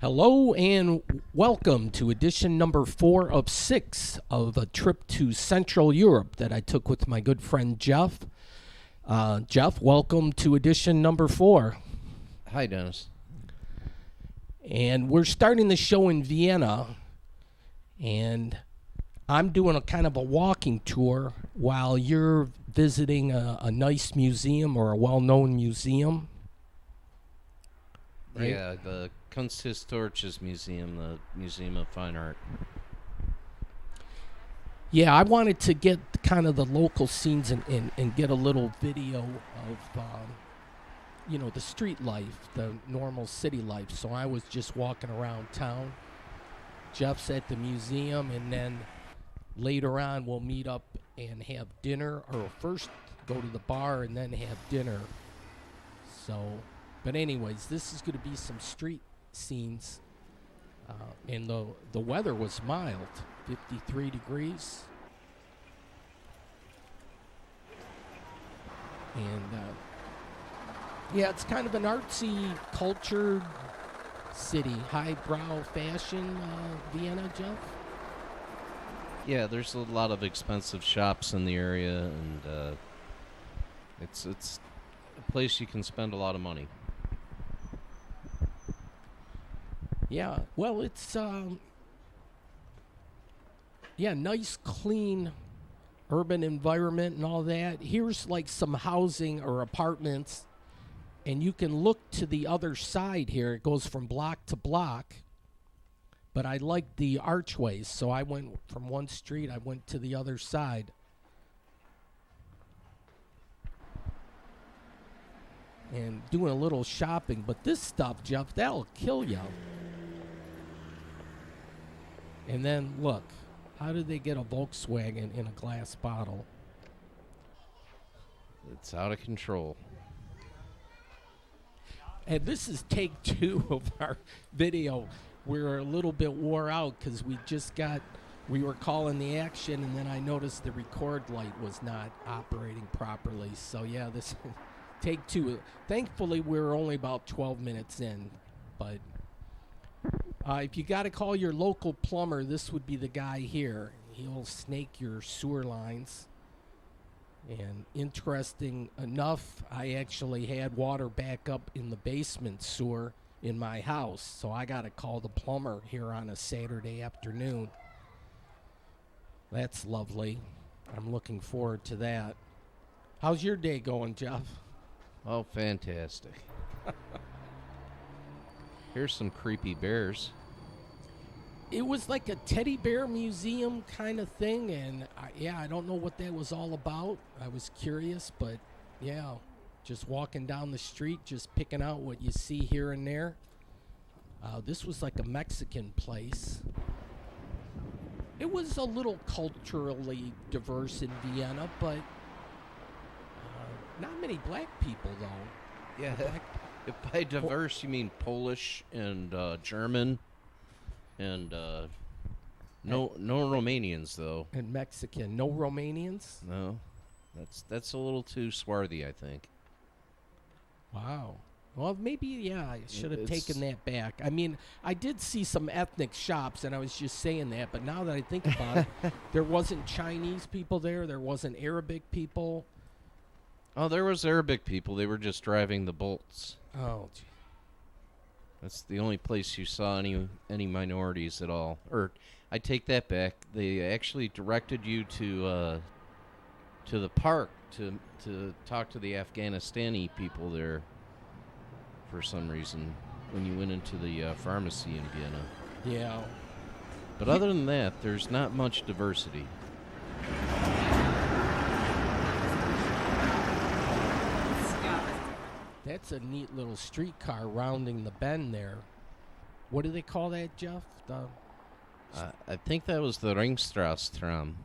Hello and welcome to edition number 4 of 6 of a trip to Central Europe that I took with my good friend Jeff. Jeff, welcome to edition number 4. Hi, Dennis. And we're starting the show in Vienna, and I'm doing a kind of a walking tour while you're visiting a nice museum or a well-known museum. Right? Yeah, the Kunsthistorisches Museum, the Museum of Fine Art. Yeah, I wanted to get kind of the local scenes and get a little video of, the street life, the normal city life. So I was just walking around town. Jeff's at the museum, and then later on we'll meet up and have dinner, or first go to the bar and then have dinner. So, but anyways, this is going to be some street scenes, and the weather was mild, 53 degrees, and yeah, it's kind of an artsy, cultured city, highbrow fashion, Vienna, Jeff. Yeah, there's a lot of expensive shops in the area, and it's a place you can spend a lot of money. Yeah, well, it's nice, clean, urban environment and all that. Here's like some housing or apartments, and you can look to the other side here. It goes from block to block, but I like the archways, so I went from one street, I went to the other side. And doing a little shopping, but this stuff, Jeff, that'll kill you. And then, look, how did they get a Volkswagen in a glass bottle? It's out of control. And this is take 2 of our video. We're a little bit wore out because we were calling the action, and then I noticed the record light was not operating properly. So, yeah, this take 2. Thankfully, we were only about 12 minutes in, but if you got to call your local plumber, this would be the guy here. He'll snake your sewer lines. And interesting enough, I actually had water back up in the basement sewer in my house. So I got to call the plumber here on a Saturday afternoon. That's lovely. I'm looking forward to that. How's your day going, Jeff? Oh, fantastic. Here's some creepy bears. It was like a teddy bear museum kind of thing, and I don't know what that was all about. I was curious, but yeah, just walking down the street, just picking out what you see here and there. This was like a Mexican place. It was a little culturally diverse in Vienna, but not many black people, though. Yeah, if by diverse you mean Polish and German. And no Romanians, though. And Mexican. No Romanians? No. That's a little too swarthy, I think. Wow. Well, maybe, I should have taken that back. I mean, I did see some ethnic shops, and I was just saying that, but now that I think about it, there wasn't Chinese people there. There wasn't Arabic people. Oh, there was Arabic people. They were just driving the bolts. Oh, gee. That's the only place you saw any minorities at all. Or, I take that back. They actually directed you to the park to talk to the Afghanistani people there for some reason when you went into the pharmacy in Vienna. Yeah. But other than that, there's not much diversity. That's a neat little streetcar rounding the bend there. What do they call that, Jeff? I think that was the Ringstrasse tram.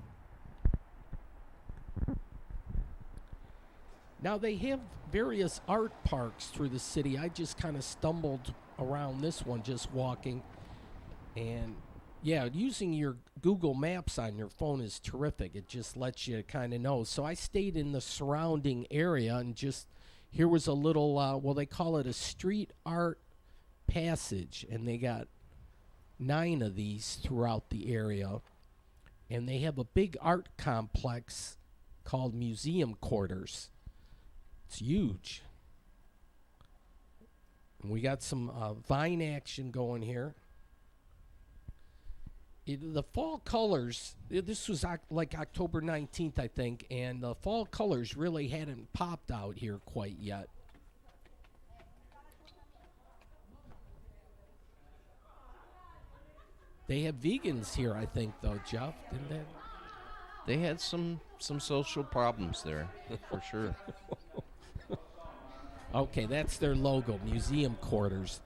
Now, they have various art parks through the city. I just kind of stumbled around this one just walking. And, yeah, using your Google Maps on your phone is terrific. It just lets you kind of know. So I stayed in the surrounding area and just... Here was a little, they call it a street art Passage, and they got 9 of these throughout the area. And they have a big art complex called Museum Quarters. It's huge. And we got some vine action going here. The fall colors, this was like October 19th, I think, and the fall colors really hadn't popped out here quite yet. They have vegans here, I think, though, Jeff, didn't they? They had some social problems there, for sure. Okay, that's their logo, Museum Quarters.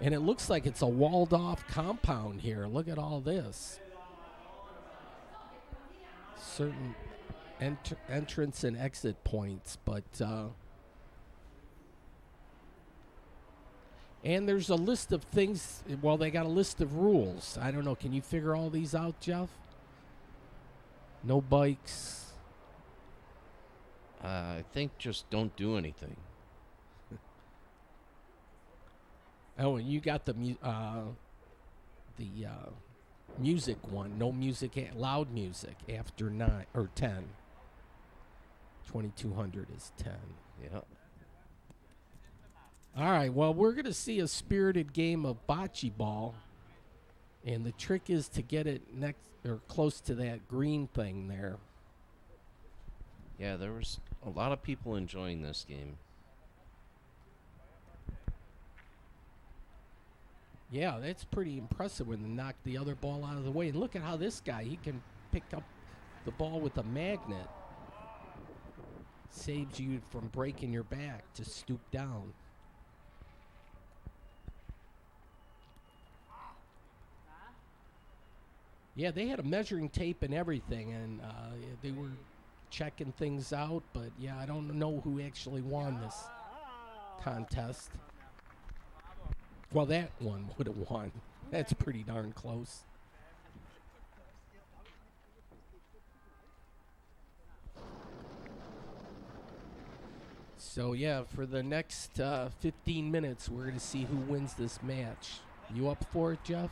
And it looks like it's a walled-off compound here. Look at all this. Certain entrance and exit points, but... and there's a list of things. Well, they got a list of rules. I don't know. Can you figure all these out, Jeff? No bikes. I think just don't do anything. Oh, and you got the music one. No music, loud music after 9 or 10. 2200 is 10. Yeah. All right. Well, we're gonna see a spirited game of bocce ball, and the trick is to get it next or close to that green thing there. Yeah, there was a lot of people enjoying this game. Yeah, that's pretty impressive when they knock the other ball out of the way. And look at how this guy, he can pick up the ball with a magnet. Saves you from breaking your back to stoop down. Yeah, they had a measuring tape and everything, and they were checking things out. But, yeah, I don't know who actually won this contest. Well, that one would have won. That's pretty darn close. So, yeah, for the next 15 minutes, we're going to see who wins this match. You up for it, Jeff?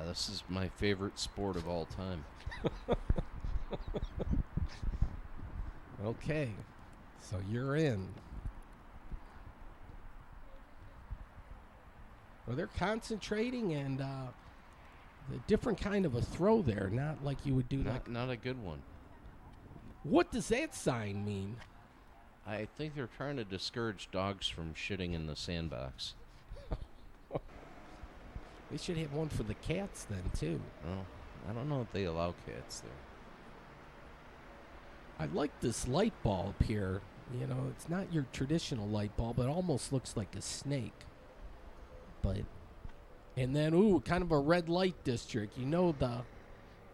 This is my favorite sport of all time. Okay, so you're in. Well, they're concentrating and a different kind of a throw there, not like you would do that. Not a good one. What does that sign mean? I think they're trying to discourage dogs from shitting in the sandbox. They should have one for the cats then, too. Oh, I don't know if they allow cats there. I like this light bulb here. You know, it's not your traditional light bulb. It almost looks like a snake. But, and then, ooh, kind of a red light district. You know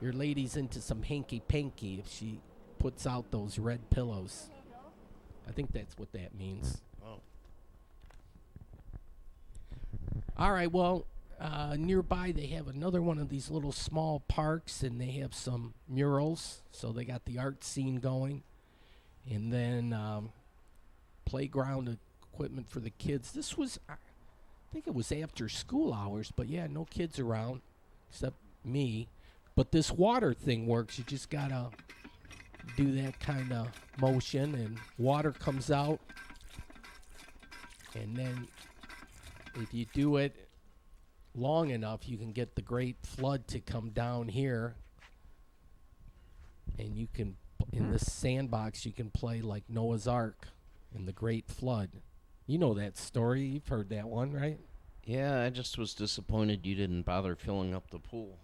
your lady's into some hanky-panky if she puts out those red pillows. I think that's what that means. Oh. All right, well, nearby they have another one of these little small parks, and they have some murals. So they got the art scene going. And then playground equipment for the kids. This was, I think it was after school hours, but yeah, no kids around except me. But this water thing works. You just got to do that kind of motion, and water comes out. And then if you do it long enough, you can get the great flood to come down here. And you can, in this sandbox, you can play like Noah's Ark in the great flood. You know that story. You've heard that one, right? Yeah, I just was disappointed you didn't bother filling up the pool.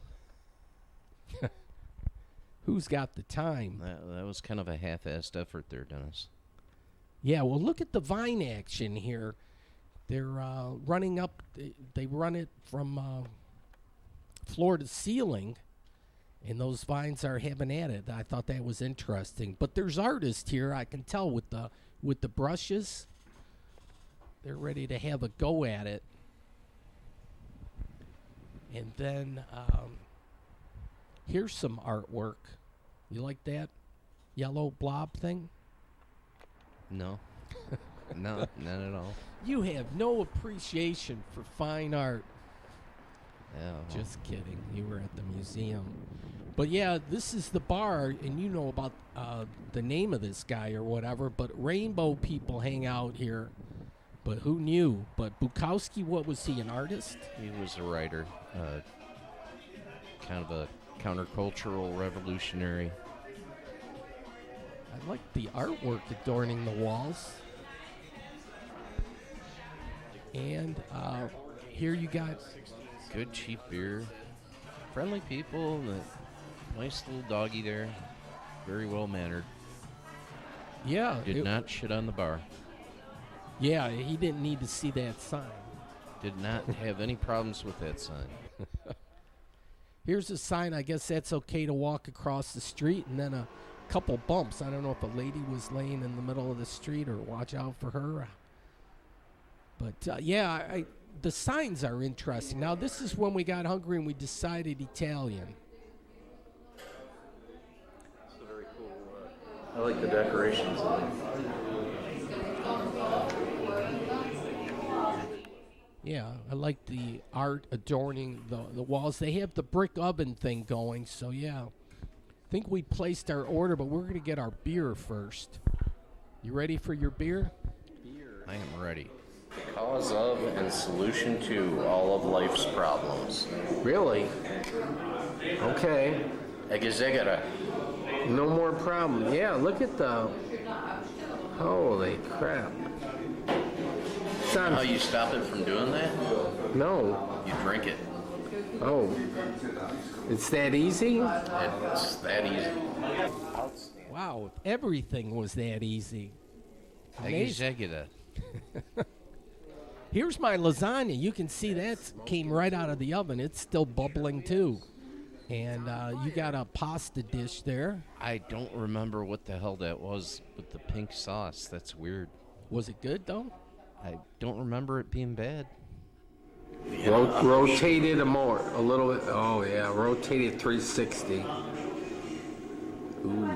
Who's got the time? That was kind of a half-assed effort there, Dennis. Yeah, well, look at the vine action here. They're running up. They run it from floor to ceiling, and those vines are having at it. I thought that was interesting. But there's artists here. I can tell with the brushes. They're ready to have a go at it. And then here's some artwork. You like that yellow blob thing? No. No, not at all. You have no appreciation for fine art. Yeah. well, Just kidding. You were at the museum. But yeah, this is the bar, and you know about the name of this guy or whatever, but rainbow people hang out here. But who knew? But Bukowski, what was he, an artist? He was a writer, kind of a countercultural revolutionary. I like the artwork adorning the walls. And here you got, Good cheap beer, friendly people, and a nice little doggy there, very well mannered. yeah. Did not shit on the bar. Yeah, he didn't need to see that sign. Did not have any problems with that sign. Here's a sign, I guess that's okay to walk across the street, and then a couple bumps. I don't know if a lady was laying in the middle of the street or watch out for her. But yeah, the signs are interesting. Now, this is when we got hungry and we decided Italian. It's a very cool. I like the decorations. Yeah, I like the art adorning the walls. They have the brick oven thing going, so yeah. I think we placed our order, but we're going to get our beer first. You ready for your beer? I am ready. Cause of and solution to all of life's problems. Really? Okay. Egazegara. No more problem. Yeah, look at the... Holy crap. It's on... How you stop it from doing that? No. You drink it. Oh. It's that easy? It's that easy. Wow, if everything was that easy. Amazing. Egazegura. Here's my lasagna. You can see that came right out of the oven. It's still bubbling too. And you got a pasta dish there. I don't remember what the hell that was with the pink sauce. That's weird. Was it good though? I don't remember it being bad. Rotate it a little bit. Oh, yeah. Rotate it 360. Ooh.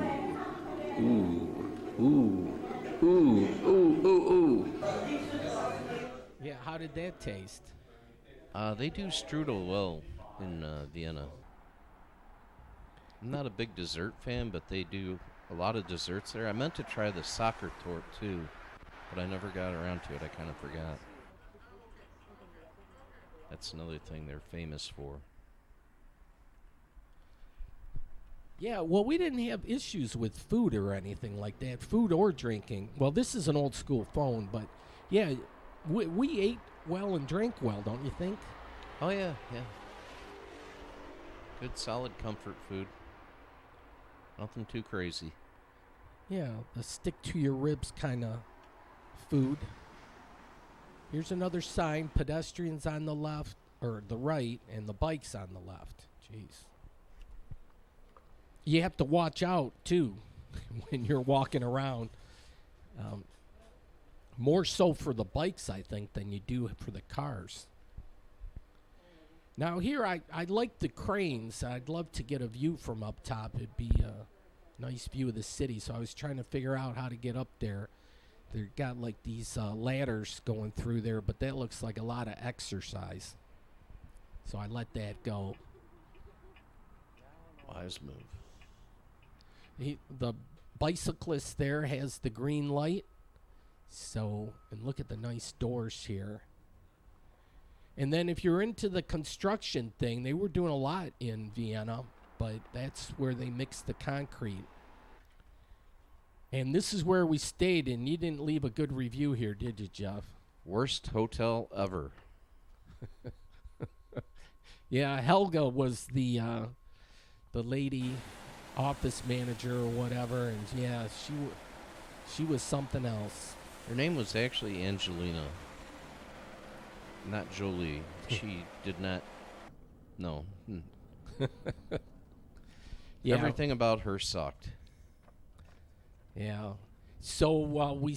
Ooh. Ooh. Ooh. Ooh. Ooh. Ooh. Yeah, how did that taste? They do strudel well in Vienna. I'm not a big dessert fan, but they do a lot of desserts there. I meant to try the soccer torte too, but I never got around to it. I kind of forgot. That's another thing they're famous for. Yeah, well, we didn't have issues with food or anything like that, food or drinking. Well, this is an old school phone, but yeah, we ate well and drank well, don't you think? Oh yeah, yeah. Good solid comfort food. Nothing too crazy. Yeah, the stick to your ribs kind of food. Here's another sign, pedestrians on the left, or the right, and the bikes on the left. Jeez. You have to watch out, too, when you're walking around. More so for the bikes, I think, than you do for the cars. Now, here, I like the cranes. I'd love to get a view from up top. It'd be a nice view of the city, so I was trying to figure out how to get up there. They've got, like, these ladders going through there, but that looks like a lot of exercise. So I let that go. Wise move. The bicyclist there has the green light. So, and look at the nice doors here. And then if you're into the construction thing, they were doing a lot in Vienna, but that's where they mixed the concrete. And this is where we stayed, and you didn't leave a good review here, did you, Jeff? Worst hotel ever. Yeah, Helga was the lady office manager or whatever, and yeah, she was something else. Her name was actually Angelina, not Jolie. She did not. No. Yeah. Everything about her sucked. Yeah. So we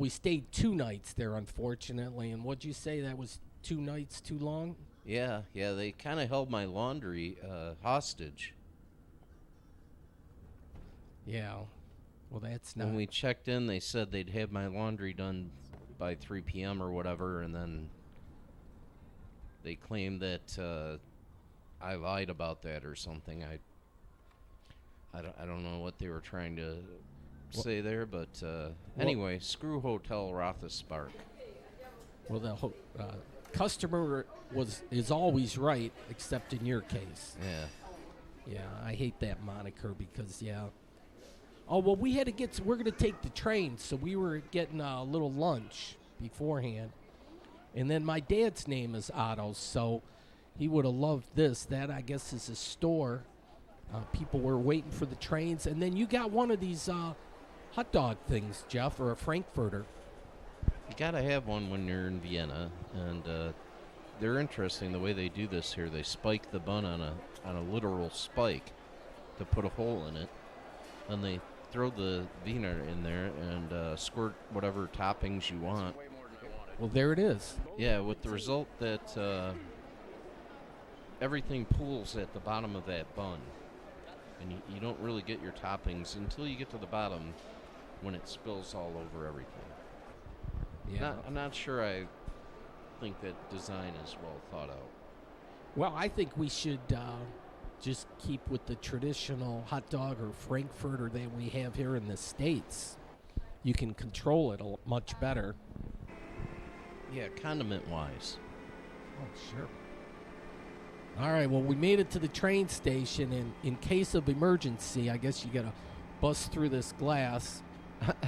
stayed 2 nights there, unfortunately. And what'd you say? That was 2 nights too long? Yeah. They kind of held my laundry hostage. Yeah. Well, that's not. When we checked in, they said they'd have my laundry done by 3 p.m. or whatever, and then they claimed that I lied about that or something. I don't know what they were trying to say there, but anyway, screw Hotel Rothespark. Well, the customer is always right, except in your case. Yeah. Yeah, I hate that moniker because, yeah. Oh, well, we're going to take the train, so we were getting a little lunch beforehand. And then my dad's name is Otto, so he would have loved this. That, I guess, is a store. People were waiting for the trains. And then you got one of these hot dog things, Jeff, or a Frankfurter. You gotta have one when you're in Vienna, and they're interesting the way they do this here. They spike the bun on a literal spike to put a hole in it, and they throw the Wiener in there and squirt whatever toppings you want. Well, there it is. Yeah, with the result that everything pools at the bottom of that bun, and you don't really get your toppings until you get to the bottom when it spills all over everything. Yeah. I'm not sure I think that design is well thought out. Well, I think we should just keep with the traditional hot dog or Frankfurter that we have here in the States. You can control it much better. Yeah, condiment-wise. Oh, sure. All right, well, we made it to the train station, and in case of emergency, I guess you got to bust through this glass.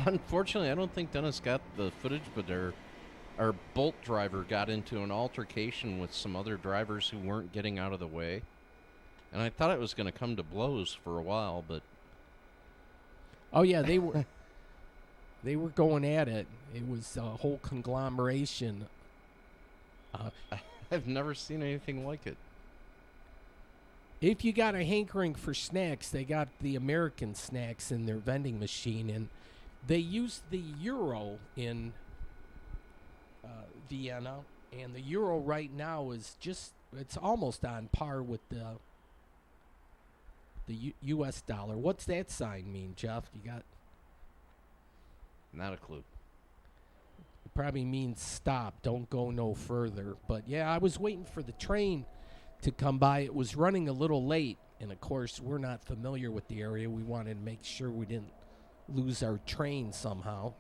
Unfortunately, I don't think Dennis got the footage, but our Bolt driver got into an altercation with some other drivers who weren't getting out of the way. And I thought it was going to come to blows for a while, but... Oh, yeah, they were going at it. It was a whole conglomeration. I've never seen anything like it. If you got a hankering for snacks, they got the American snacks in their vending machine, and they use the euro in Vienna, and the euro right now is it's almost on par with the U.S. dollar. What's that sign mean, Jeff? You got? Not a clue. It probably means stop, don't go no further. But yeah, I was waiting for the train to come by. It was running a little late, and of course, we're not familiar with the area. We wanted to make sure we didn't lose our train somehow.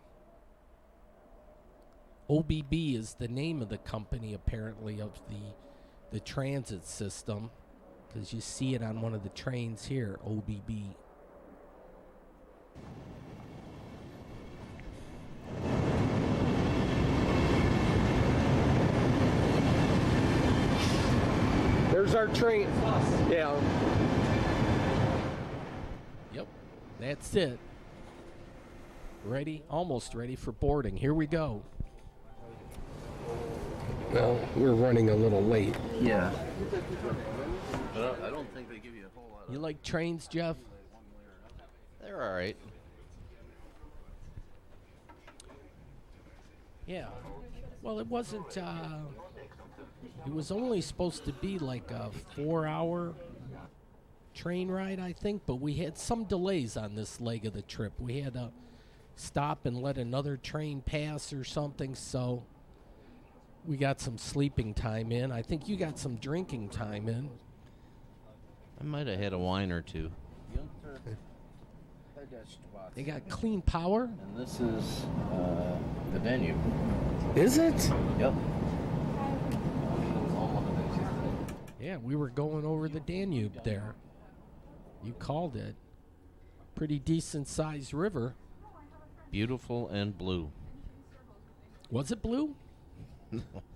OBB is the name of the company, apparently, of the transit system, because you see it on one of the trains here, OBB. There's our train. Yeah. Yep, that's it. Ready? Almost ready for boarding. Here we go. Well, we're running a little late. Yeah. But I don't think they give you a whole lot of... You like trains, Jeff? They're all right. Yeah. Well, it wasn't, it was only supposed to be like a 4-hour train ride, I think, but we had some delays on this leg of the trip. We had to stop and let another train pass or something, so we got some sleeping time in. I think you got some drinking time in. I might have had a wine or two. They got clean power. And this is the Danube. Is it? Yep. Yeah, we were going over the Danube there. You called it. Pretty decent sized river. Beautiful and blue. Was it blue?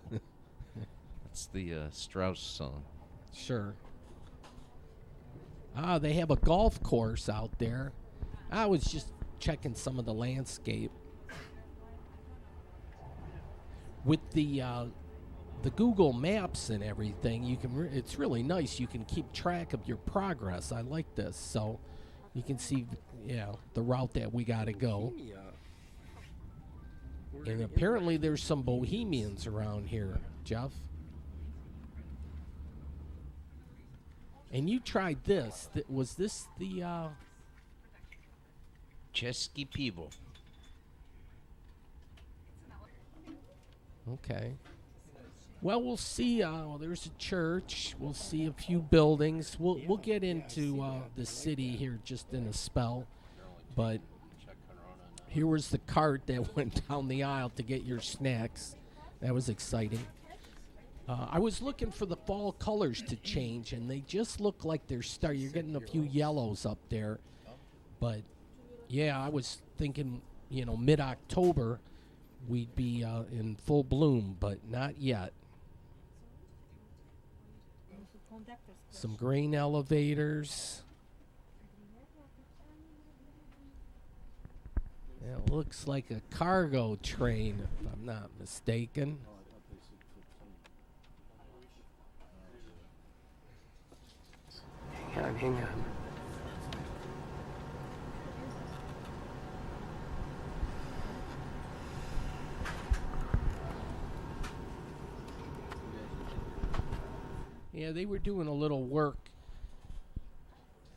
That's the Strauss song. Sure. They have a golf course out there. I was just checking some of the landscape. With the Google Maps and everything, you can. It's really nice. You can keep track of your progress. I like this, so you can see, the route that we got to go. And apparently, there's some Bohemians around here, Jeff. And you tried this. Was this the Český pivo. Okay. Well, we'll see. There's a church. We'll see a few buildings. We'll get into the city here just in a spell. But here was the cart that went down the aisle to get your snacks. That was exciting. I was looking for the fall colors to change, and they just look like they're starting. You're getting a few yellows up there. But, yeah, I was thinking, mid-October we'd be in full bloom, but not yet. Some grain elevators. It looks like a cargo train, if I'm not mistaken. Hang on. Yeah, they were doing a little work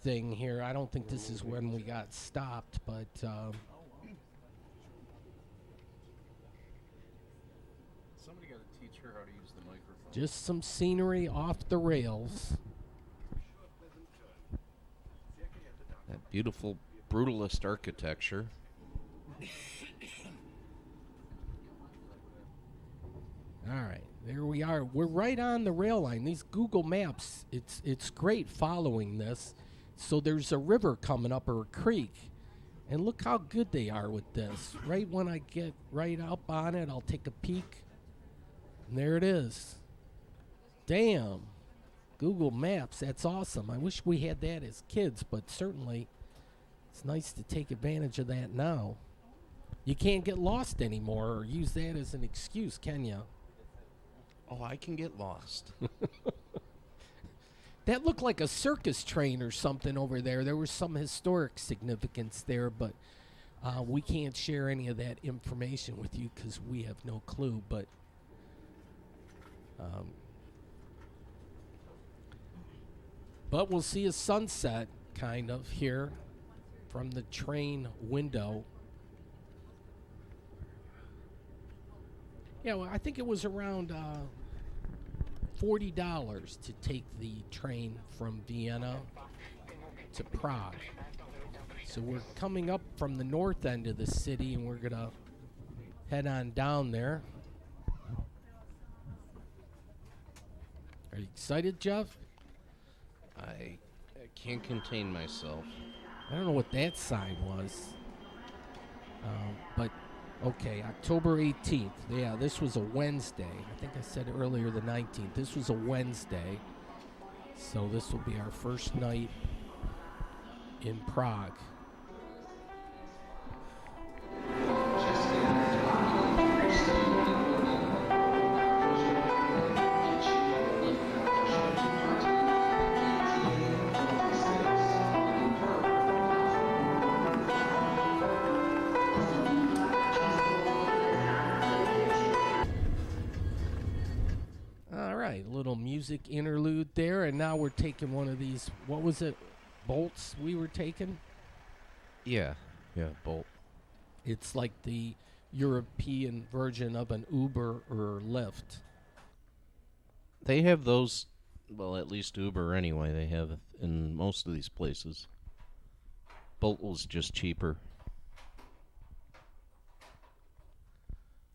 thing here. I don't think this is when we got stopped, but Somebody got to teach her how to use the microphone. just some scenery off the rails. That beautiful brutalist architecture. All right, there we are. We're right on the rail line. These Google Maps, it's great following this. So there's a river coming up, or a creek. And look how good they are with this. Right when I get right up on it, I'll take a peek. And there it is. Damn. Google Maps, that's awesome. I wish we had that as kids, but certainly it's nice to take advantage of that now. You can't get lost anymore or use that as an excuse, can you? Oh, I can get lost. That looked like a circus train or something over there. There was some historic significance there, but we can't share any of that information with you because we have no clue. But we'll see a sunset, kind of, here from the train window. Yeah, well, I think it was around $40 to take the train from Vienna to Prague. So we're coming up from the north end of the city, and we're going to head on down there. Are you excited, Jeff? I can't contain myself. I don't know what that sign was. But, okay, October 18th. Yeah, this was a Wednesday. I think I said earlier the 19th. This was a Wednesday. So this will be our first night in Prague. Little music interlude there, and now we're taking one of these, what was it, Bolts we were taking? Yeah, Bolt. It's like the European version of an Uber or Lyft. They have those, well, at least Uber anyway, they have in most of these places. Bolt was just cheaper.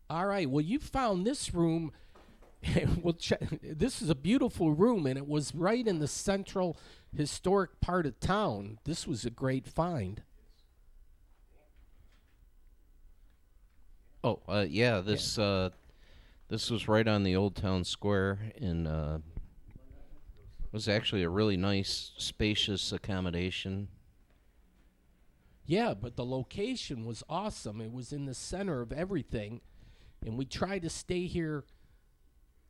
All right, well, you found this room. This is a beautiful room, and it was right in the central historic part of town. This was a great find. Oh, this was right on the Old Town Square, and it was actually a really nice, spacious accommodation. Yeah, but the location was awesome. It was in the center of everything, and we tried to stay here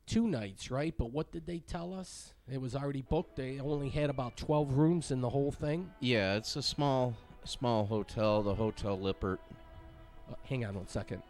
2 nights, right? But what did they tell us? It was already booked. They only had about 12 rooms in the whole thing. Yeah, it's a small hotel, the Hotel Lippert. Hang on 1 second.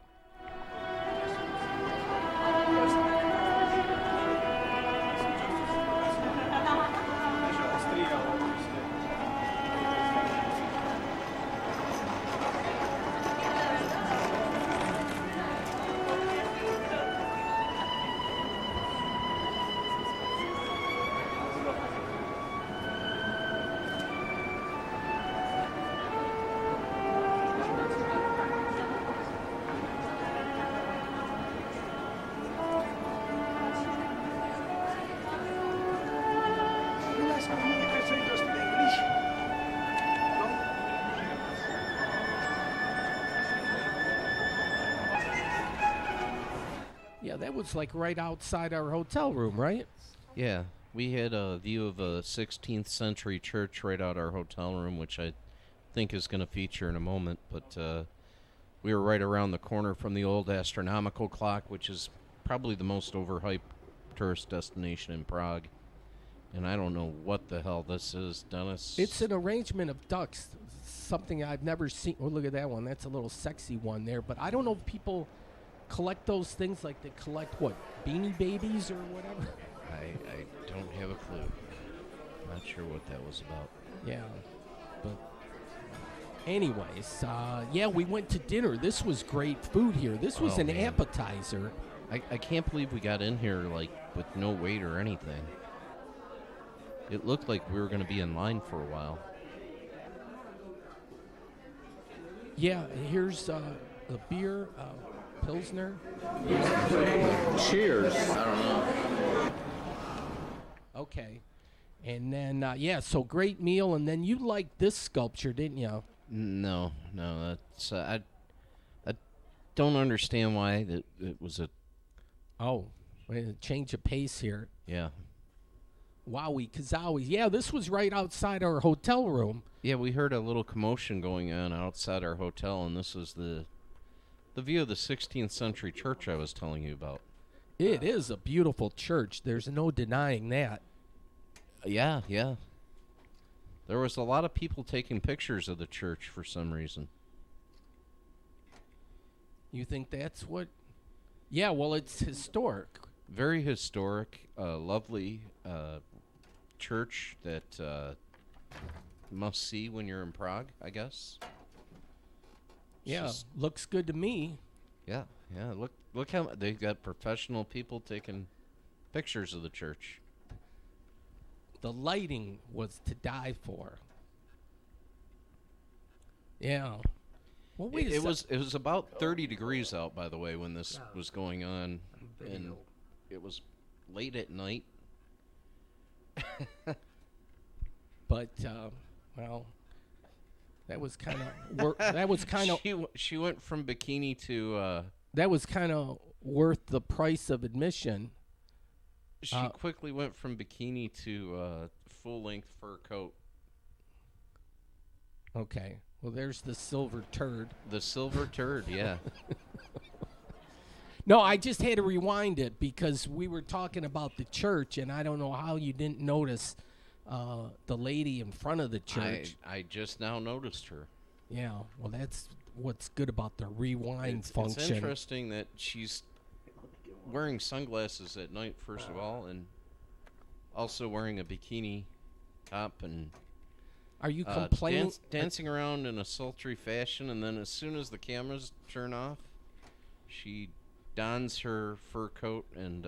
that was like right outside our hotel room, right? Yeah, we had a view of a 16th century church right out our hotel room, which I think is going to feature in a moment. But we were right around the corner from the old astronomical clock, which is probably the most overhyped tourist destination in Prague. And I don't know what the hell this is, Dennis. It's an arrangement of ducks, something I've never seen. Oh, look at that one. That's a little sexy one there. But I don't know if people collect those things like they collect, what, Beanie Babies or whatever? I don't have a clue. Not sure what that was about. Yeah. But anyways, yeah, we went to dinner. This was great food here. This was an appetizer. I can't believe we got in here, like, with no wait or anything. It looked like we were going to be in line for a while. Yeah, here's a beer, Pilsner. Cheers. I don't know. Okay. And then, yeah, so great meal. And then you liked this sculpture, didn't you? No, that's I don't understand why it was a Oh, wait, a change of pace here. yeah. Wowie, kazowie. Yeah, this was right outside our hotel room. Yeah, we heard a little commotion going on outside our hotel, and this is the view of the 16th century church I was telling you about. It is a beautiful church. There's no denying that. Yeah. There was a lot of people taking pictures of the church for some reason. You think that's what? Yeah, well, it's historic. Very historic, lovely church that must see when you're in Prague, I guess. Yeah, Just- looks good to me. Yeah. Look how they've got professional people taking pictures of the church. The lighting was to die for. Yeah. Well, wait a It sec- was about 30 degrees out, by the way, when this was going on, and it was late at night. But well, that was kind of that was kind of She went from bikini to that was kind of worth the price of admission. she quickly went from bikini to full length fur coat. Okay. Well, there's the silver turd. The silver turd, yeah. No, I just had to rewind it because we were talking about the church, and I don't know how you didn't notice the lady in front of the church. I just now noticed her. Yeah, well, that's what's good about the rewind It's function. interesting that she's wearing sunglasses at night, first of all, and also wearing a bikini top and Are you complaining? dancing around in a sultry fashion, and then as soon as the cameras turn off, she dons her fur coat and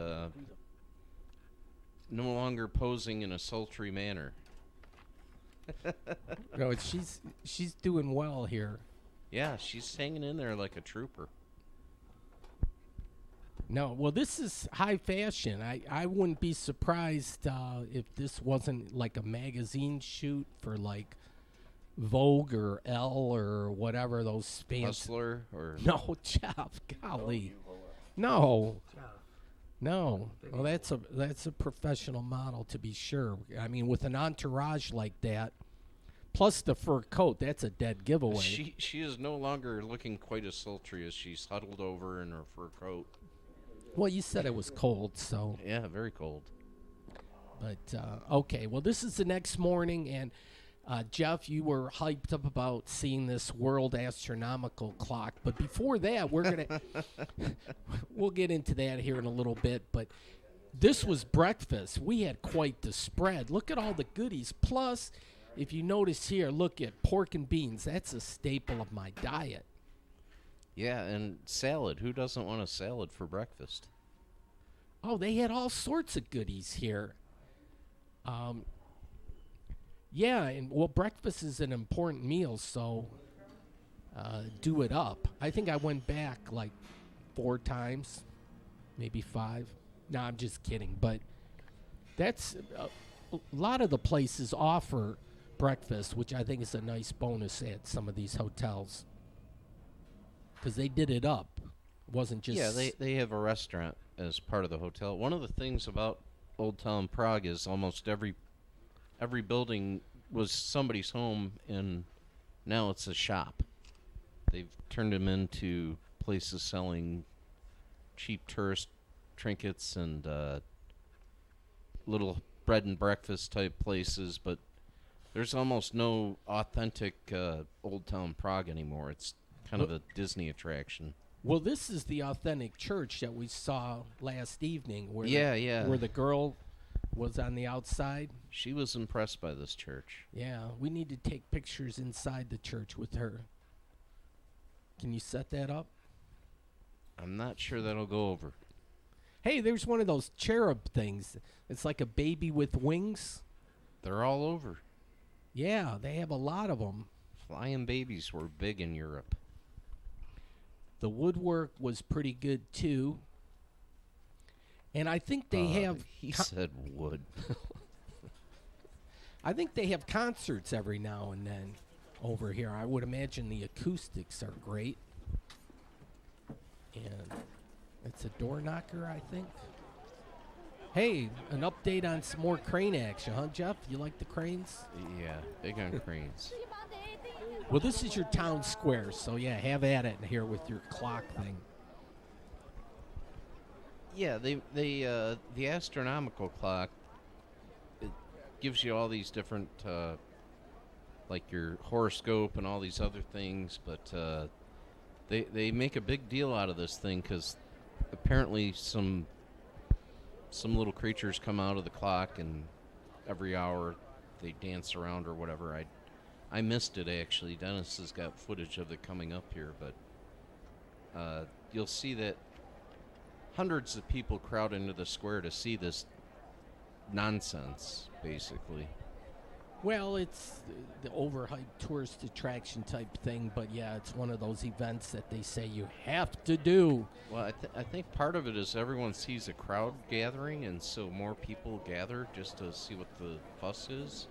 no longer posing in a sultry manner. No, she's doing well here. Yeah, she's hanging in there like a trooper. No, well, this is high fashion. I wouldn't be surprised if this wasn't like a magazine shoot for like Vogue or Elle or whatever those fancy. Hustler or No, Jeff, golly, no. Well, that's a professional model to be sure. I mean, with an entourage like that, plus the fur coat, that's a dead giveaway. she is no longer looking quite as sultry as she's huddled over in her fur coat. Well, you said it was cold, so. Yeah, very cold. But okay, well, this is the next morning, and Jeff, you were hyped up about seeing this world astronomical clock. But before that, we're gonna we'll get into that here in a little bit. But this was breakfast. We had quite the spread. Look at all the goodies. Plus, if you notice here, look at pork and beans. That's a staple of my diet. Yeah, and salad. Who doesn't want a salad for breakfast? Oh, they had all sorts of goodies here. Yeah, and well, breakfast is an important meal, so do it up. I think I went back like 4 times, maybe 5. No, I'm just kidding. But that's a lot of the places offer breakfast, which I think is a nice bonus at some of these hotels because they did it up. It wasn't just Yeah, they have a restaurant as part of the hotel. One of the things about Old Town Prague is almost every building was somebody's home, and now it's a shop. They've turned them into places selling cheap tourist trinkets and little bread and breakfast type places, but there's almost no authentic Old Town Prague anymore. It's kind of a Disney attraction. Well, this is the authentic church that we saw last evening, where Yeah. where the girl was on the outside. She was impressed by this church. Yeah, we need to take pictures inside the church with her. Can you set that up? I'm not sure that'll go over. Hey, there's one of those cherub things. It's like a baby with wings. They're all over. Yeah, they have a lot of them. Flying babies were big in Europe. The woodwork was pretty good too. And I think they have He said wood. I think they have concerts every now and then over here. I would imagine the acoustics are great. And it's a door knocker, I think. Hey, an update on some more crane action, huh, Jeff? You like the cranes? Yeah, big on cranes. Well, this is your town square, so yeah, have at it here with your clock thing. Yeah, the astronomical clock, it gives you all these different, like your horoscope and all these other things, but they make a big deal out of this thing because apparently some little creatures come out of the clock, and every hour they dance around or whatever. I missed it, actually. Dennis has got footage of it coming up here, but you'll see that hundreds of people crowd into the square to see this nonsense, basically. Well, it's the overhyped tourist attraction type thing, but yeah, it's one of those events that they say you have to do. Well, I think part of it is everyone sees a crowd gathering, and so more people gather just to see what the fuss is.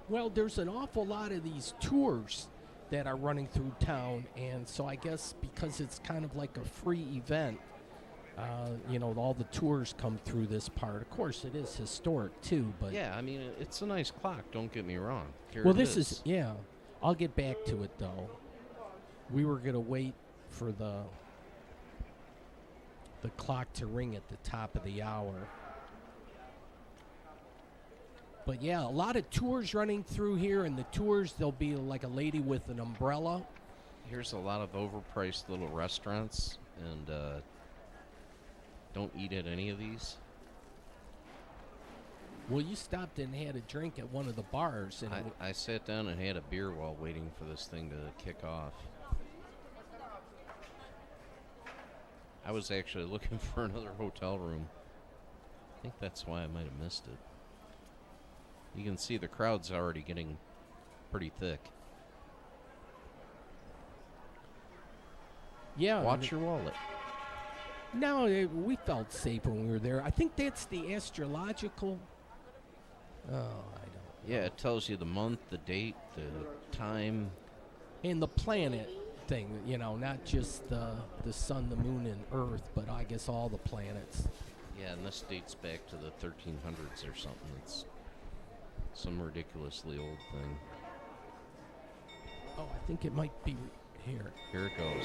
Well, there's an awful lot of these tours that are running through town, and so I guess because it's kind of like a free event, all the tours come through this part. Of course, it is historic too, but Yeah, I mean, it's a nice clock, don't get me wrong. Here well, it this is yeah. I'll get back to it though. We were gonna wait for the clock to ring at the top of the hour. But yeah, a lot of tours running through here, and the tours, there'll be like a lady with an umbrella. Here's a lot of overpriced little restaurants, and don't eat at any of these. Well, you stopped and had a drink at one of the bars, and I sat down and had a beer while waiting for this thing to kick off. I was actually looking for another hotel room. I think that's why I might have missed it. You can see the crowd's already getting pretty thick. yeah, Watch your wallet. No, we felt safe when we were there. I think that's the astrological. Oh, I don't. Yeah, it tells you the month, the date, the time. And the planet thing, not just the sun, the moon, and Earth, but I guess all the planets. Yeah, and this dates back to the 1300s or something. It's some ridiculously old thing. Oh, I think it might be here. Here it goes.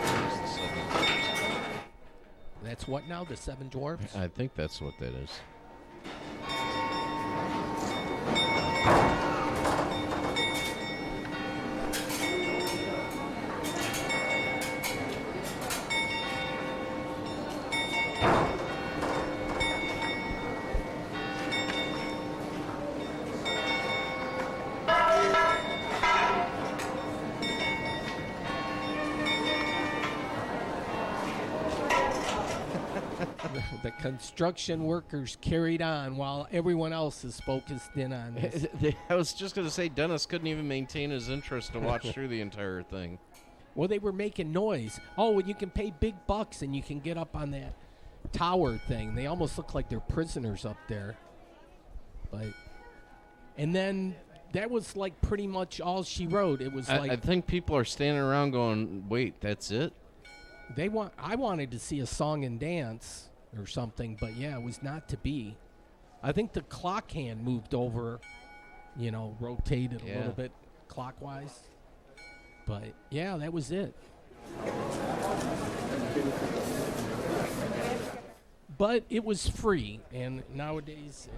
Here's the Seven Dwarfs. That's what now? The Seven Dwarfs? I think that's what that is. The construction workers carried on while everyone else is focused in on this. I was just going to say, Dennis couldn't even maintain his interest to watch through the entire thing. Well, they were making noise. Oh, and you can pay big bucks and you can get up on that tower thing. They almost look like they're prisoners up there. But And then that was like pretty much all she wrote. It was I think people are standing around going, "Wait, that's it?" I wanted to see a song and dance or something, but yeah, it was not to be. I think the clock hand moved over, rotated a Yeah. little bit clockwise. But yeah, that was it. But it was free, and nowadays,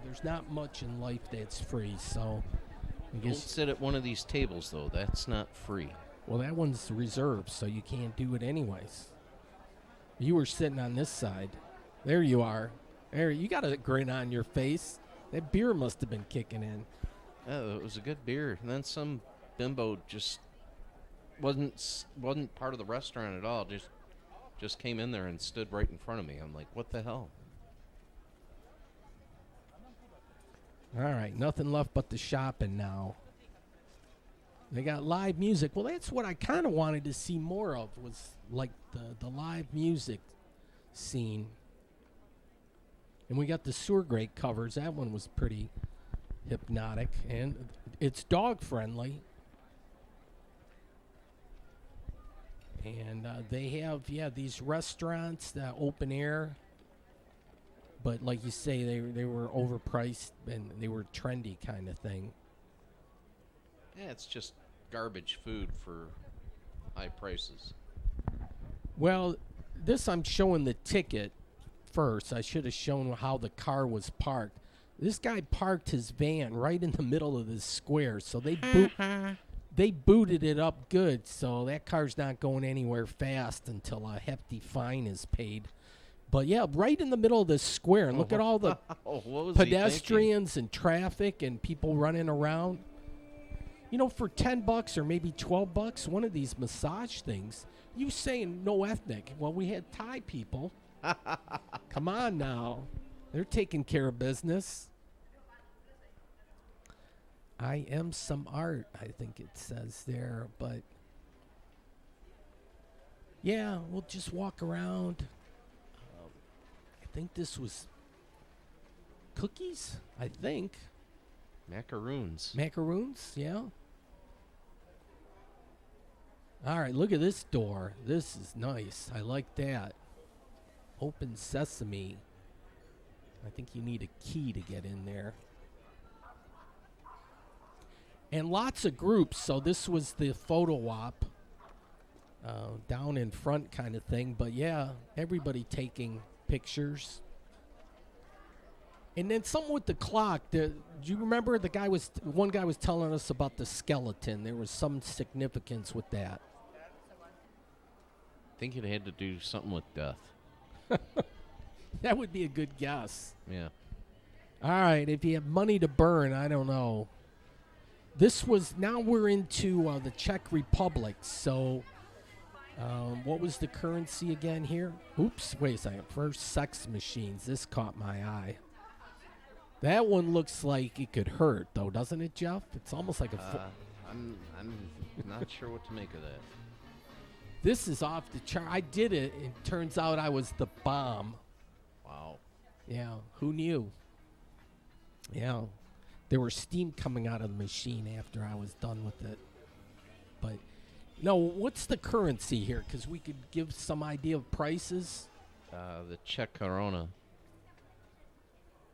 there's not much in life that's free. So, I Don't guess sit at one of these tables though. That's not free. well, that one's reserved, so you can't do it anyways. You were sitting on this side. There you are. There, you got a grin on your face. That beer must have been kicking in. Oh, it was a good beer. And then some bimbo just wasn't part of the restaurant at all. Just came in there and stood right in front of me. I'm like, what the hell? All right, nothing left but the shopping now. They got live music. Well, that's what I kind of wanted to see more of, was like the live music scene. And we got the sewer grate covers. That one was pretty hypnotic, and it's dog friendly. And they have, these restaurants, open air. But like you say, they were overpriced and they were trendy kind of thing. Yeah, it's just garbage food for high prices. Well, this I'm showing the ticket first. I should have shown how the car was parked. This guy parked his van right in the middle of the square, so they booted it up good, so that car's not going anywhere fast until a hefty fine is paid. But yeah, right in the middle of the square, and look at all the What was he pedestrians and traffic and people running around. For $10 or maybe $12, one of these massage things, you saying no ethnic. Well, we had Thai people. Come on now. They're taking care of business. I am some art, I think it says there, but yeah, we'll just walk around. I think this was cookies, I think. Macaroons. Macaroons, yeah. All right, look at this door. This is nice. I like that. Open sesame. I think you need a key to get in there. And lots of groups. So this was the photo op. Down in front kind of thing. But yeah, everybody taking pictures. And then something with the clock. Do you remember one guy was telling us about the skeleton? There was some significance with that. I think it had to do something with death. That would be a good guess. Yeah. All right, if you have money to burn, I don't know. Now we're into the Czech Republic. So what was the currency again here? Oops, wait a second. First, sex machines. This caught my eye. That one looks like it could hurt, though, doesn't it, Jeff? It's almost like I'm not sure what to make of that. This is off the chart. I did it. It turns out I was the bomb. Wow. Yeah, who knew? Yeah, there was steam coming out of the machine after I was done with it. But, no, what's the currency here? Because we could give some idea of prices. The Czech koruna.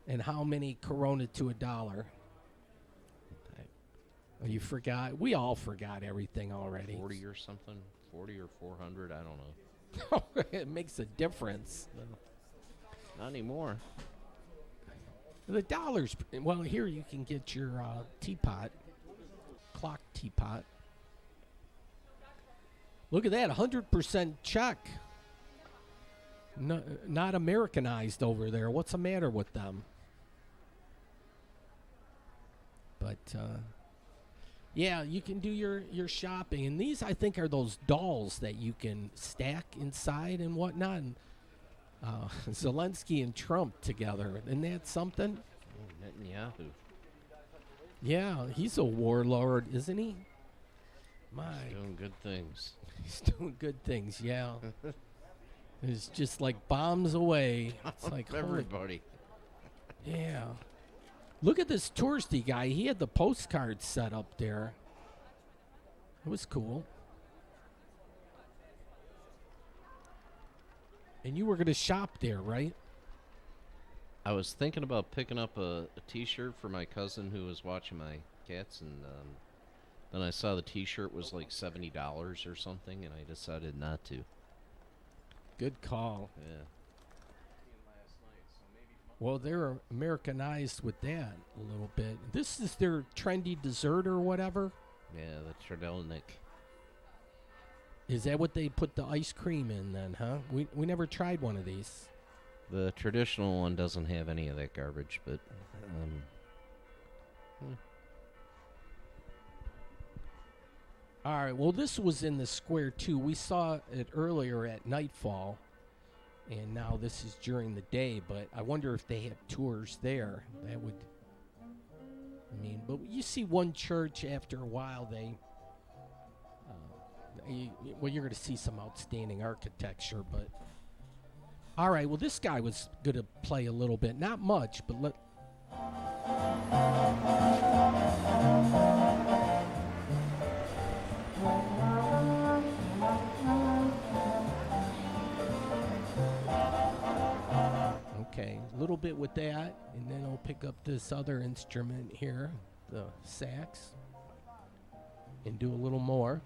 And how many Corona to $1? Oh, you forgot? We all forgot everything already. 40 or something? 40 or 400? I don't know. It makes a difference. Not anymore. The dollars. Well, here you can get your teapot, clock teapot. Look at that, 100% Czech. No, not Americanized over there. What's the matter with them? But, yeah, you can do your shopping. And these, I think, are those dolls that you can stack inside and whatnot. And, Zelensky and Trump together. Isn't that something? Oh, Netanyahu. Yeah, he's a warlord, isn't he? He's doing good things. He's doing good things, yeah. It's just like bombs away. It's like, everybody. Yeah. Look at this touristy guy. He had the postcards set up there. It was cool. And you were going to shop there, right? I was thinking about picking up a T-shirt for my cousin who was watching my cats, and then I saw the T-shirt was like $70 or something, and I decided not to. Good call. Yeah. Well, they're Americanized with that a little bit. This is their trendy dessert or whatever. Yeah, the Tredelnik. Is that what they put the ice cream in then, huh? We never tried one of these. The traditional one doesn't have any of that garbage, but All right, well, this was in the square, too. We saw it earlier at nightfall, and now this is during the day, but I wonder if they have tours there. That would, but you see one church after a while, you're going to see some outstanding architecture, but all right, well, this guy was going to play a little bit. Not much, but okay, a little bit with that, and then I'll pick up this other instrument here, the sax, and do a little more.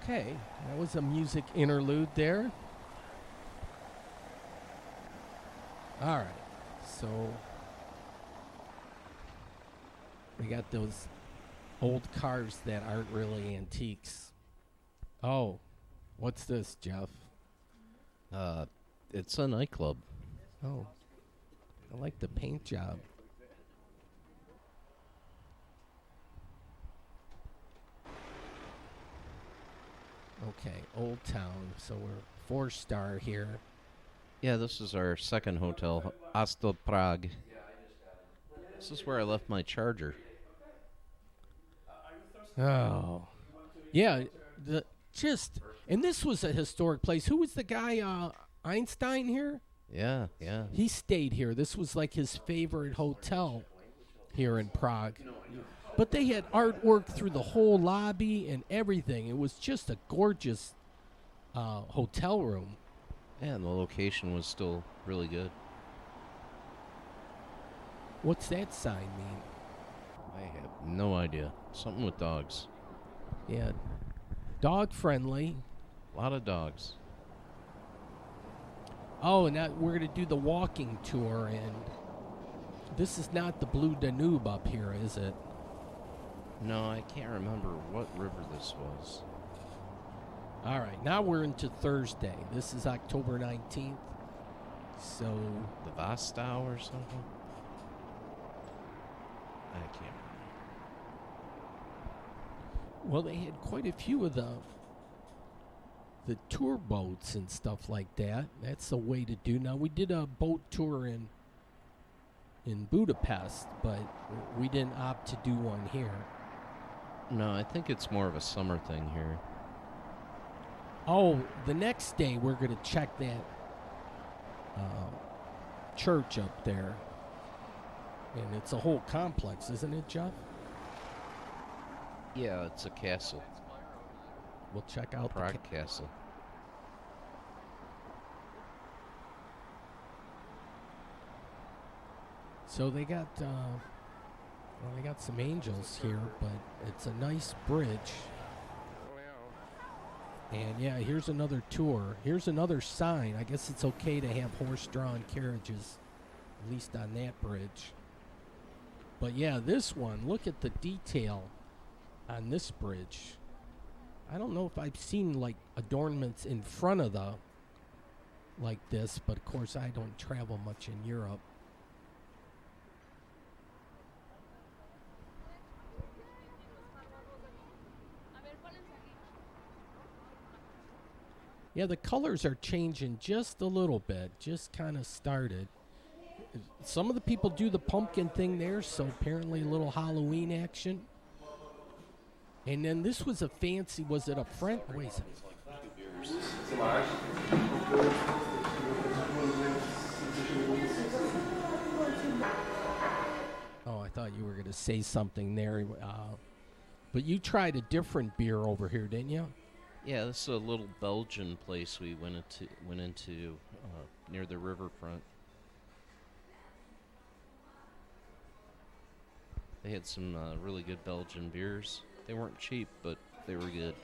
Okay, that was a music interlude there. All right, so we got those old cars that aren't really antiques. Oh, what's this, Jeff? it's a nightclub. Oh, I like the paint job. Okay, Old Town. So we're 4-star here. Yeah, this is our second hotel, Vienna Prague. This is where I left my charger. Oh, yeah. And this was a historic place. Who was the guy? Einstein here. Yeah. He stayed here. This was like his favorite hotel here in Prague. But they had artwork through the whole lobby and everything. It was just a gorgeous hotel room. Yeah, and the location was still really good. What's that sign mean? I have no idea. Something with dogs. Yeah, dog friendly. A lot of dogs. Oh, and now we're going to do the walking tour, and this is not the Blue Danube up here, is it? No, I can't remember what river this was. All right, now we're into Thursday. This is October 19th. So The Vostau or something? I can't remember. well, they had quite a few of the tour boats and stuff like that. That's the way to do. Now we did a boat tour in Budapest, but we didn't opt to do one here. No, I think it's more of a summer thing here. Oh, the next day we're going to check that church up there. And it's a whole complex, isn't it, Jeff? Yeah, it's a castle. We'll check out Prague Castle. So they got they got some angels here, but it's a nice bridge. And yeah, here's another tour. Here's another sign. I guess it's okay to have horse-drawn carriages, at least on that bridge. But yeah, this one, look at the detail on this bridge. I don't know if I've seen like adornments in front of the like this, but of course I don't travel much in Europe. Yeah, the colors are changing just a little bit. Just kind of started. Some of the people do the pumpkin thing there, so apparently a little Halloween action. And then this was a fancy, was it up front? Wait a second. Oh, I thought you were going to say something there. But you tried a different beer over here, didn't you? Yeah, this is a little Belgian place we went into near the riverfront. They had some really good Belgian beers. They weren't cheap, but they were good.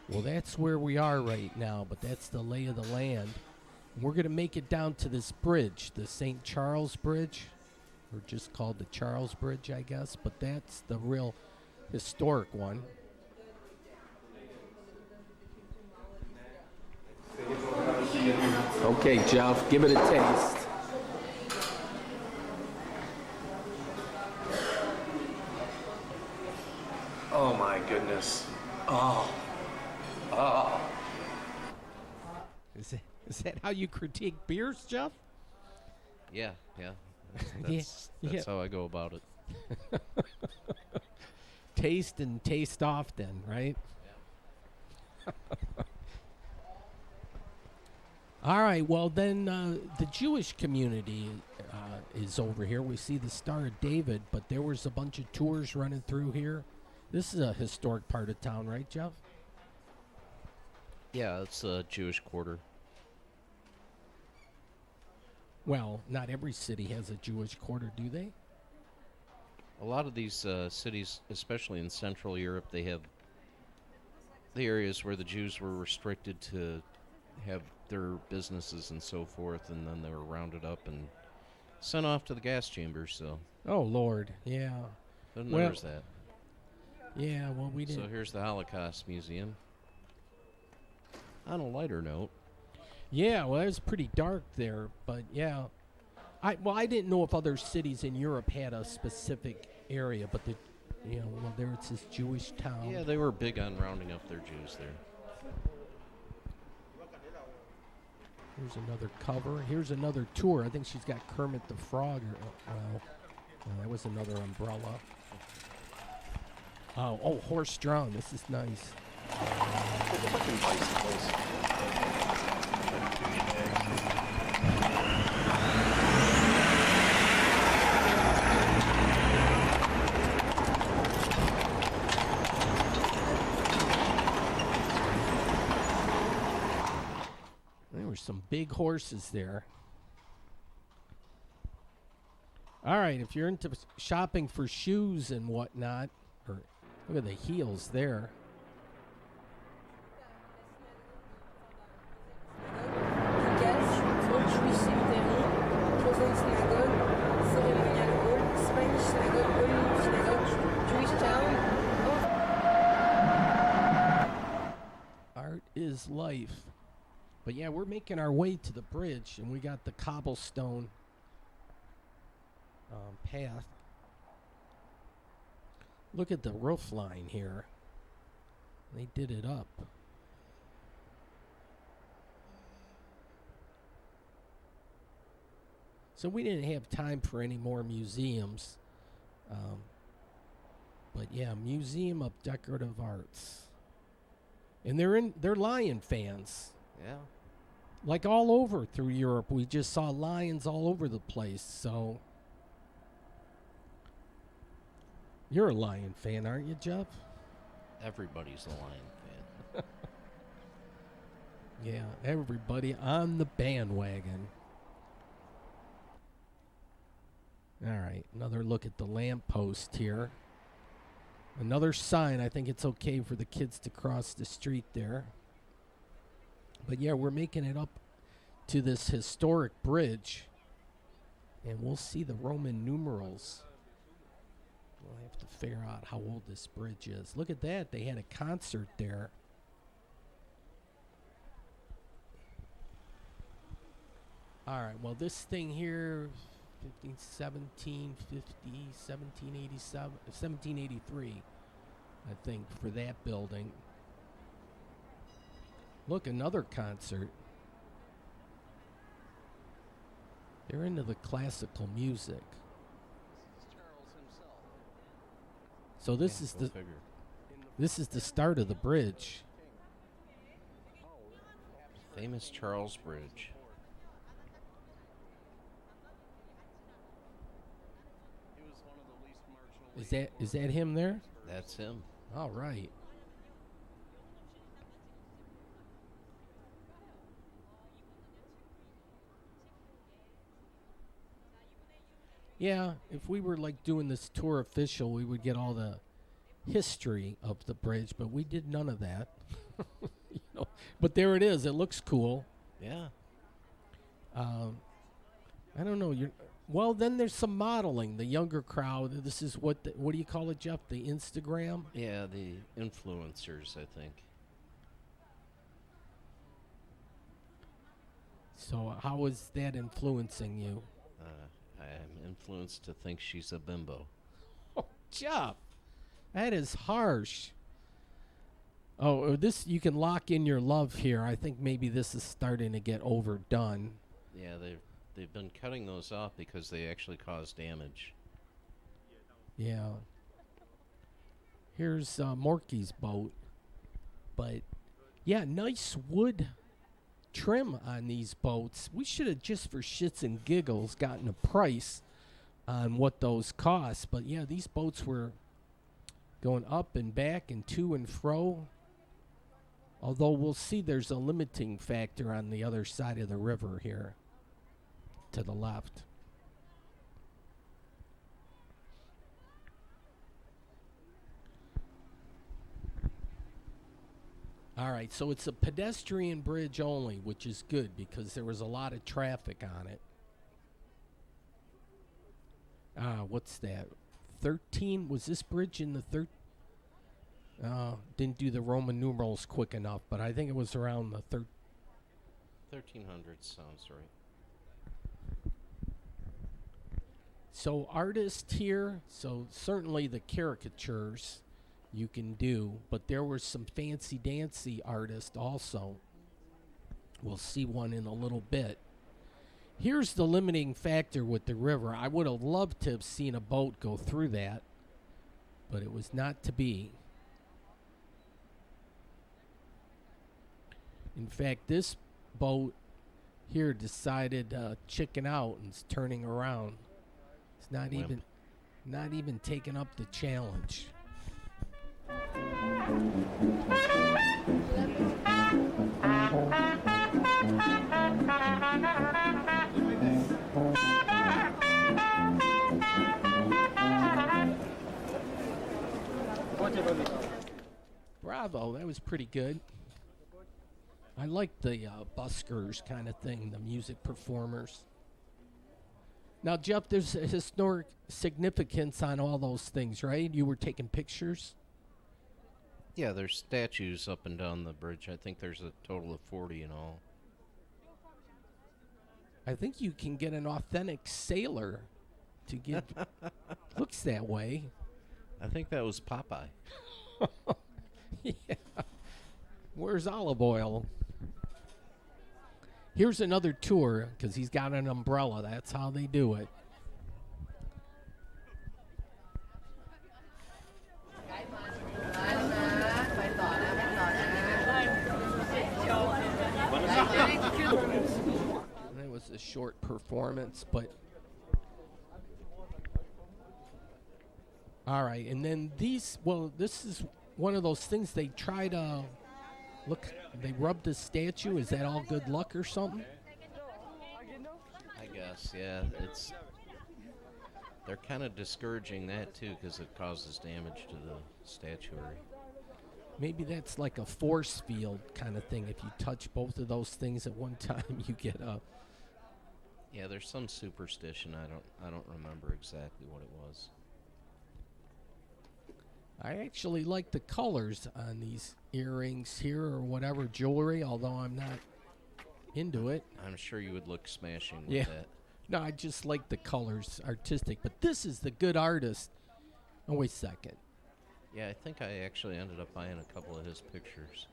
Well, that's where we are right now, but that's the lay of the land. We're going to make it down to this bridge, the St. Charles Bridge, or just called the Charles Bridge, I guess, but that's the real historic one. Okay, Jeff, give it a taste. Oh my goodness. Oh. Is that how you critique beers, Jeff? Yeah. That's Yeah. how I go about it. Taste and taste often, right? All right, well, then the Jewish community is over here. We see the Star of David, but there was a bunch of tours running through here. This is a historic part of town, right, Jeff? Yeah, it's a Jewish quarter. Well, not every city has a Jewish quarter, do they? A lot of these cities, especially in Central Europe, they have the areas where the Jews were restricted to have their businesses and so forth, and then they were rounded up and sent off to the gas chambers. So, Oh, Lord, yeah. then Well, there's that. Yeah, well, we didn't. So here's the Holocaust Museum. On a lighter note, Yeah, well, it was pretty dark there, but yeah. I didn't know if other cities in Europe had a specific area, but there it's this Jewish town. yeah, they were big on rounding up their Jews there. Here's another cover. Here's another tour. I think she's got Kermit the Frog. That was another umbrella. Oh, horse-drawn. This is nice. There were some big horses there. All right, if you're into shopping for shoes and whatnot, or look at the heels there. Art is life. But yeah, we're making our way to the bridge, and we got the cobblestone path. Look at the roof line here. They did it up. So we didn't have time for any more museums. But yeah, Museum of Decorative Arts. And they're lion fans. Yeah. Like all over through Europe, we just saw lions all over the place. So you're a lion fan, aren't you, Jeff? Everybody's a lion fan. Yeah, everybody on the bandwagon. All right, another look at the lamppost here. Another sign. I think it's okay for the kids to cross the street there. But yeah, we're making it up to this historic bridge. And we'll see the Roman numerals. We'll have to figure out how old this bridge is. Look at that. They had a concert there. All right. Well, this thing here, 1783, I think, for that building. Look, another concert. They're into the classical music. So this is the start of the bridge. Famous Charles Bridge. Is that him there? That's him. All right. Yeah, if we were like doing this tour official, we would get all the history of the bridge, but we did none of that. You know, but there it is. It looks cool. Yeah. I don't know. Well, then there's some modeling. The younger crowd. This is what do you call it, Jeff? The Instagram? Yeah, the influencers, I think. So how is that influencing you? I'm influenced to think she's a bimbo. Oh, Jeff, that is harsh. Oh, this you can lock in your love here. I think maybe this is starting to get overdone. Yeah, they've been cutting those off because they actually cause damage. Yeah. Here's Morky's boat. But, yeah, nice wood trim on these boats. We should have just for shits and giggles gotten a price on what those cost. But, yeah, these boats were going up and back and to and fro. Although we'll see there's a limiting factor on the other side of the river here to the left. All right, so it's a pedestrian bridge only, which is good because there was a lot of traffic on it. What's that? 13? Was this bridge in the didn't do the Roman numerals quick enough, but I think it was around the 1300 sounds right. So artist here, so certainly the caricatures you can do, but there were some fancy dancy artists also. We'll see one in a little bit. Here's the limiting factor with the river. I would have loved to have seen a boat go through that, but it was not to be. In fact, this boat here decided chicken out and is turning around. It's not even taking up the challenge. Bravo, that was pretty good. I like the buskers kind of thing, the music performers. Now, Jeff, there's a historic significance on all those things, right? You were taking pictures? Yeah, there's statues up and down the bridge. I think there's a total of 40 in all. I think you can get an authentic sailor to get... looks that way. I think that was Popeye. Yeah. Where's olive oil? Here's another tour, because he's got an umbrella. That's how they do it. That was a short performance, but... All right, and then these... Well, this is one of those things they try to... Look, they rubbed the statue. Is that all good luck or something? I guess, yeah. They're kind of discouraging that, too, because it causes damage to the statuary. Maybe that's like a force field kind of thing. If you touch both of those things at one time, you get a... Yeah, there's some superstition. I don't remember exactly what it was. I actually like the colors on these earrings here or whatever jewelry, although I'm not into it. I'm sure you would look smashing with Yeah. that. No, I just like the colors, artistic. But this is the good artist. Oh, wait a second. Yeah, I think I actually ended up buying a couple of his pictures.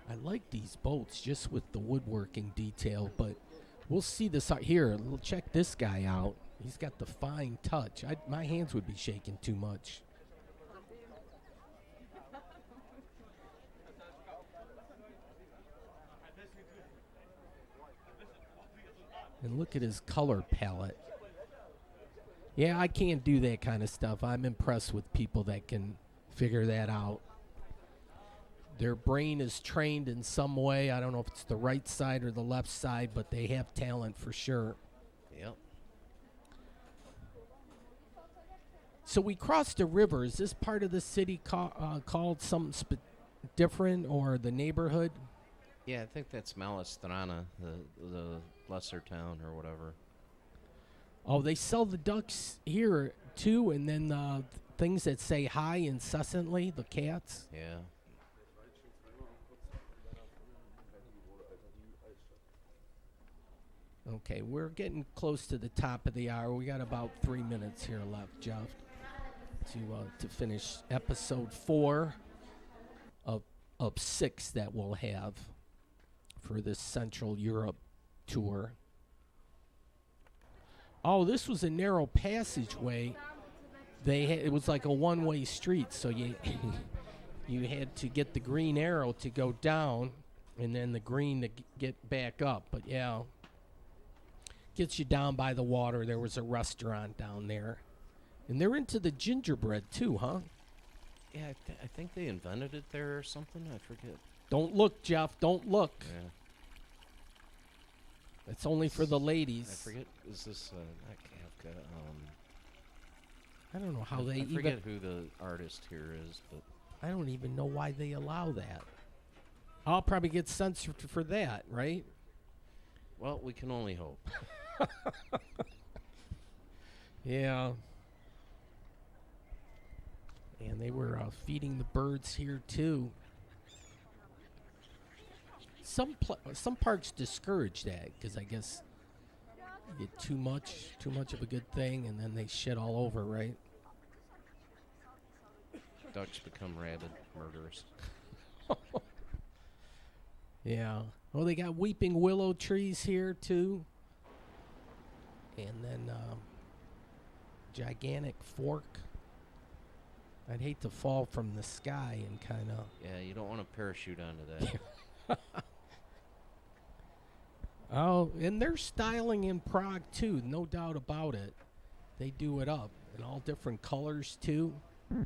I like these boats just with the woodworking detail, but we'll see this out here. We'll check this guy out. He's got the fine touch. My hands would be shaking too much. And look at his color palette. Yeah, I can't do that kind of stuff. I'm impressed with people that can figure that out. Their brain is trained in some way. I don't know if it's the right side or the left side, but they have talent for sure. Yep. So we crossed a river. Is this part of the city called something different, or the neighborhood? Yeah, I think that's Malistrana, the lesser town or whatever. Oh, they sell the ducks here too, and then things that say hi incessantly, the cats. Yeah. Okay, we're getting close to the top of the hour. We got about 3 minutes here left, Jeff, to finish episode 4 of 6 that we'll have for this Central Europe tour. Oh, this was a narrow passageway. It was like a one-way street, so you you had to get the green arrow to go down, and then the green to get back up. But yeah, gets you down by the water. There was a restaurant down there, and they're into the gingerbread too, huh? Yeah, I think they invented it there or something. I forget. Don't look, Jeff. Don't look. Yeah. It's only for the ladies. I forget. Is this not Kafka? I don't know how I they forget even. who the artist here is, but I don't even know why they allow that. I'll probably get censored for that, right? well, we can only hope. Yeah. And they were feeding the birds here too. Some parks discourage that because I guess you get too much of a good thing, and then they shit all over, right? Ducks become rabid murderers. Yeah. Oh, they got weeping willow trees here too. And then gigantic fork. I'd hate to fall from the sky and kind of. Yeah, you don't want to parachute onto that. Oh, and they're styling in Prague too, no doubt about it. They do it up in all different colors too. Yeah.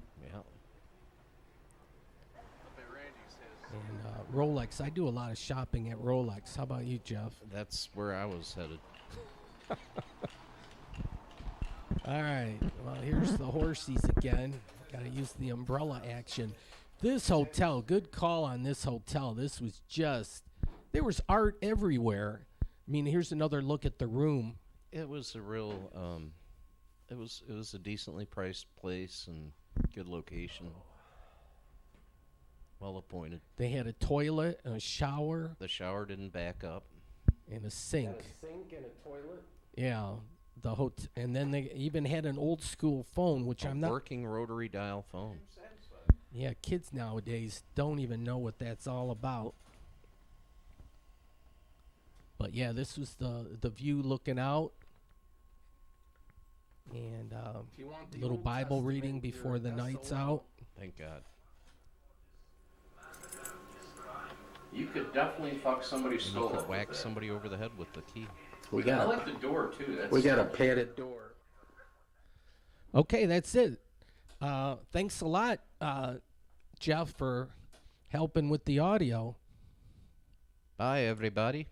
And Rolex, I do a lot of shopping at Rolex. How about you, Jeff? That's where I was headed. All right, well, here's the horsies again. Got to use the umbrella action. This hotel, good call on this hotel. This was just, there was art everywhere. I mean, here's another look at the room. It was a real, it was a decently priced place and good location. Well appointed. They had a toilet and a shower The shower didn't back up. and a sink. Sink and a toilet. Yeah, and then they even had an old school phone, which I'm not. Working rotary dial phone. Yeah, kids nowadays don't even know what that's all about. But yeah, this was the view looking out, and If you want the little Old Bible Testament, reading you're before the night's out. Thank God. You could definitely fuck somebody's And skull you up could with whack that. somebody over the head with the key. We I got like the door too. That's we got a padded door. Okay, that's it. Thanks a lot, Jeff, for helping with the audio. Bye, everybody.